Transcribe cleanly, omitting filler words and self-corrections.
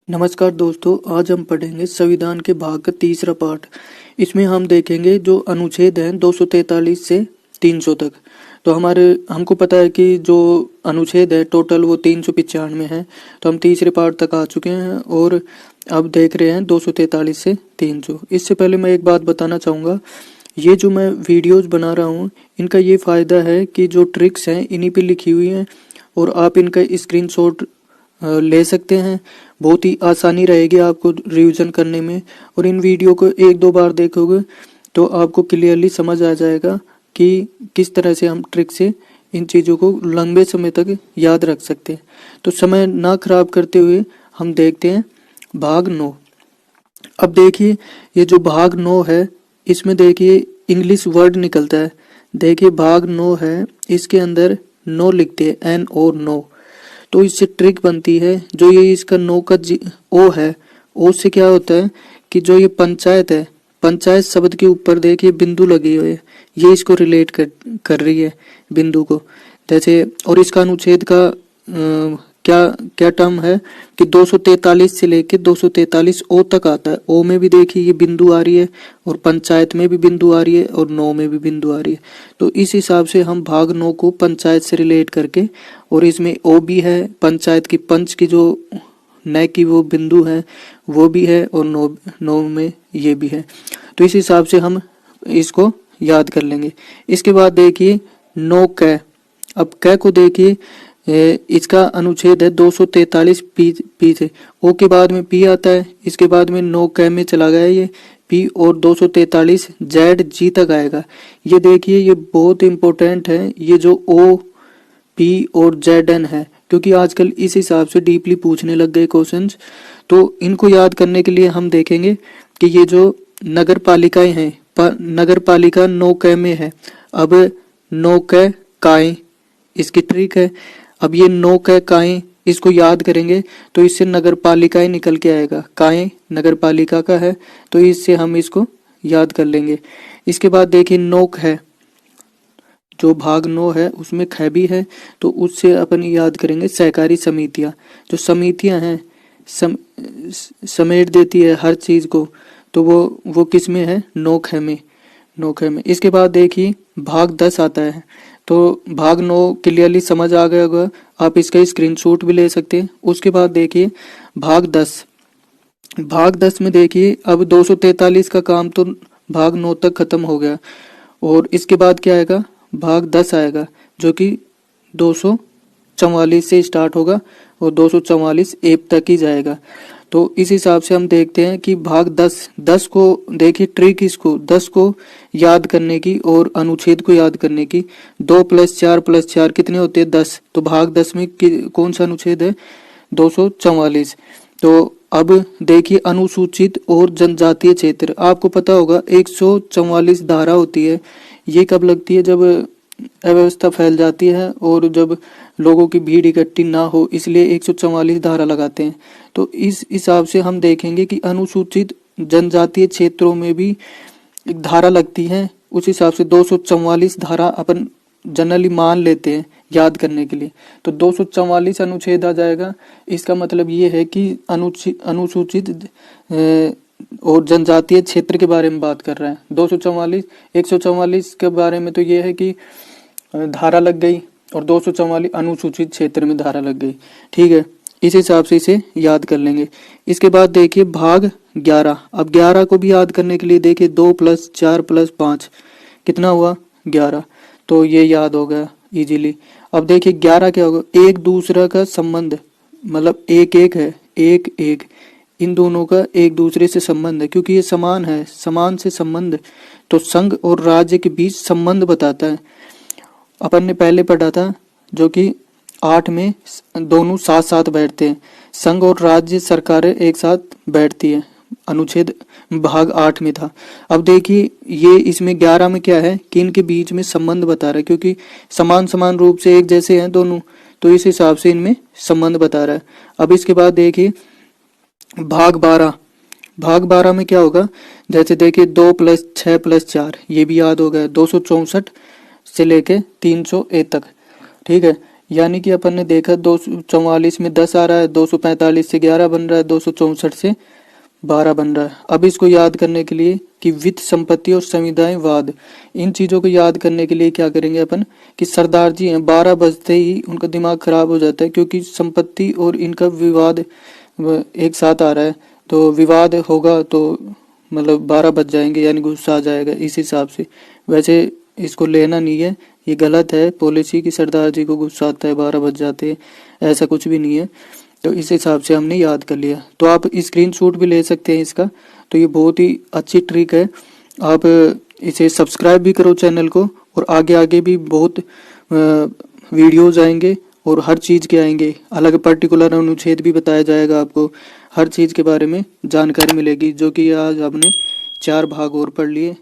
नमस्कार दोस्तों, आज हम पढ़ेंगे संविधान के भाग का तीसरा पार्ट। इसमें हम देखेंगे जो अनुच्छेद हैं 243 से 300 तक। तो हमको पता है कि जो अनुच्छेद है टोटल वो 395 है। तो हम तीसरे पार्ट तक आ चुके हैं और अब देख रहे हैं 243 से 300। इससे पहले मैं एक बात बताना चाहूँगा, ये जो मैं वीडियोज़ बना रहा हूँ इनका ये फ़ायदा है कि जो ट्रिक्स हैं इन्हीं पर लिखी हुई हैं और आप इनका स्क्रीनशॉट ले सकते हैं। बहुत ही आसानी रहेगी आपको रिवीजन करने में, और इन वीडियो को एक दो बार देखोगे तो आपको क्लियरली समझ आ जाएगा कि किस तरह से हम ट्रिक से इन चीज़ों को लंबे समय तक याद रख सकते हैं। तो समय ना खराब करते हुए हम देखते हैं भाग 9। अब देखिए ये जो भाग 9 है इसमें देखिए इंग्लिश वर्ड निकलता है। देखिए भाग 9 है, इसके अंदर नो लिखते हैं, एन और नो। तो इससे ट्रिक बनती है, जो ये इसका नो का ओ है, ओ से क्या होता है कि जो ये पंचायत है, पंचायत शब्द के ऊपर देखिए बिंदु लगी हुई है, ये इसको रिलेट कर रही है बिंदु को। जैसे और इसका अनुच्छेद का क्या क्या टर्म है कि 243 से लेके 243 ओ तक आता है। ओ में भी देखिए ये बिंदु आ रही है और पंचायत में भी बिंदु आ रही है और नौ में भी बिंदु आ रही है। तो इस हिसाब से हम भाग 9 को पंचायत से रिलेट करके, और इसमें ओ भी है, पंचायत की पंच की जो नए की वो बिंदु है वो भी है, और नौ में ये भी है। तो इस हिसाब से हम इसको याद कर लेंगे। इसके बाद देखिए नो कै। अब कै को देखिए इसका अनुच्छेद है 243 पी से। ओ के बाद में पी आता है, इसके बाद में नो कै में चला गया ये पी, और 243 जेड जी तक आएगा। ये देखिए ये बहुत इंपॉर्टेंट है, ये जो ओ पी और जेड एन है, क्योंकि आजकल इस हिसाब से डीपली पूछने लग गए क्वेश्चंस। तो इनको याद करने के लिए हम देखेंगे कि ये जो नगर पालिकाएं हैं, नगर पालिका नो कै में है। अब नो कै काय इसकी ट्रिक है। अब ये नो कै काय इसको याद करेंगे तो इससे नगर पालिकाएं निकल के आएगा। काय नगर पालिका का है, तो इससे हम इसको याद कर लेंगे। इसके बाद देखिए नोक है, जो भाग 9 है उसमें ख भी है, तो उससे अपन याद करेंगे सहकारी समितियां। जो समितियां हैं समेट देती है हर चीज को, तो वो किस में है, नोक है में, नोक है में। इसके बाद देखिए भाग 10 आता है। तो भाग 9 क्लियरली समझ आ गया होगा, आप इसका स्क्रीनशॉट भी ले सकते हैं। उसके बाद देखिए भाग 10। भाग 10 में देखिए अब 243 का काम तो भाग 9 तक खत्म हो गया, और इसके बाद क्या आएगा, भाग 10 आएगा, जो कि 244 से स्टार्ट होगा और 244 एप तक ही जाएगा। तो इस हिसाब से हम देखते हैं कि भाग 10 को देखिए ट्रिक, इसको 10 को याद करने की और अनुच्छेद को याद करने की। 2 + 4 + 4 कितने होते हैं, 10। तो भाग 10 में कौन सा अनुच्छेद है, 244। तो अब देखिए अनुसूचित और जनजातीय क्षेत्र, आपको पता होगा 144 धारा होती है। ये कब लगती है, जब अव्यवस्था फैल जाती है और जब लोगों की भीड़ इकट्ठी ना हो, इसलिए 144 धारा लगाते हैं। तो इस हिसाब से हम देखेंगे कि अनुसूचित जनजातीय क्षेत्रों में भी एक धारा लगती है। उस हिसाब से 244 धारा अपन जनरली मान लेते हैं याद करने के लिए। तो 244 अनुच्छेद आ जाएगा। इसका मतलब ये है कि अनुसूचित और जनजातीय क्षेत्र के बारे में बात कर रहा है। 244 144 के बारे में तो ये है कि धारा लग गई, और 244 अनुसूचित क्षेत्र में धारा लग गई। ठीक है, इस हिसाब से इसे याद कर लेंगे। इसके बाद देखिए भाग 11। अब 11 को भी याद करने के लिए देखिए 2 + 4 + 5 कितना हुआ, 11। तो ये याद हो गया इजीली। अब देखिए 11 क्या होगा, एक दूसरा का संबंध, मतलब एक एक है, एक एक, इन दोनों का एक दूसरे से संबंध है, क्योंकि ये समान है, समान से संबंध। तो संघ और राज्य के बीच संबंध बताता है। अपन ने पहले पढ़ा था जो कि 8 में दोनों साथ साथ बैठते हैं, संघ और राज्य सरकारें एक साथ बैठती है, अनुच्छेद भाग 8 में था। अब देखिए ये इसमें 11 में क्या है कि इनके बीच में संबंध बता रहा है, क्योंकि समान रूप से एक जैसे हैं दोनों, तो इस हिसाब से इनमें संबंध बता रहा है। अब इसके बाद देखिए भाग 12। भाग 12 में क्या होगा, जैसे देखिए 2 + 6 + 4, ये भी याद हो गया, 264 से लेके 300 ए तक। ठीक है, यानी कि अपन ने देखा 244 में 10 आ रहा है, 245 से 11 बन रहा है, 264 से 12 बन रहा है। अब इसको याद करने के लिए कि वित्त, संपत्ति और संविदायवाद, इन चीज़ों को याद करने के लिए क्या करेंगे अपन कि सरदार जी हैं, 12 बजते ही उनका दिमाग खराब हो जाता है, क्योंकि संपत्ति और इनका विवाद एक साथ आ रहा है, तो विवाद होगा तो मतलब 12 बज जाएंगे, यानी गुस्सा आ जाएगा इस हिसाब से। वैसे इसको लेना नहीं है, ये गलत है पॉलिसी कि सरदार जी को गुस्सा आता है 12 बज जाते हैं, ऐसा कुछ भी नहीं है। तो इस हिसाब से हमने याद कर लिया। तो आप स्क्रीनशॉट भी ले सकते हैं इसका। तो ये बहुत ही अच्छी ट्रिक है, आप इसे सब्सक्राइब भी करो चैनल को, और आगे आगे भी बहुत वीडियोज़ आएंगे और हर चीज़ के आएंगे, अलग पर्टिकुलर अनुच्छेद भी बताया जाएगा आपको, हर चीज़ के बारे में जानकारी मिलेगी, जो कि आज आपने 4 भाग और पढ़ लिए।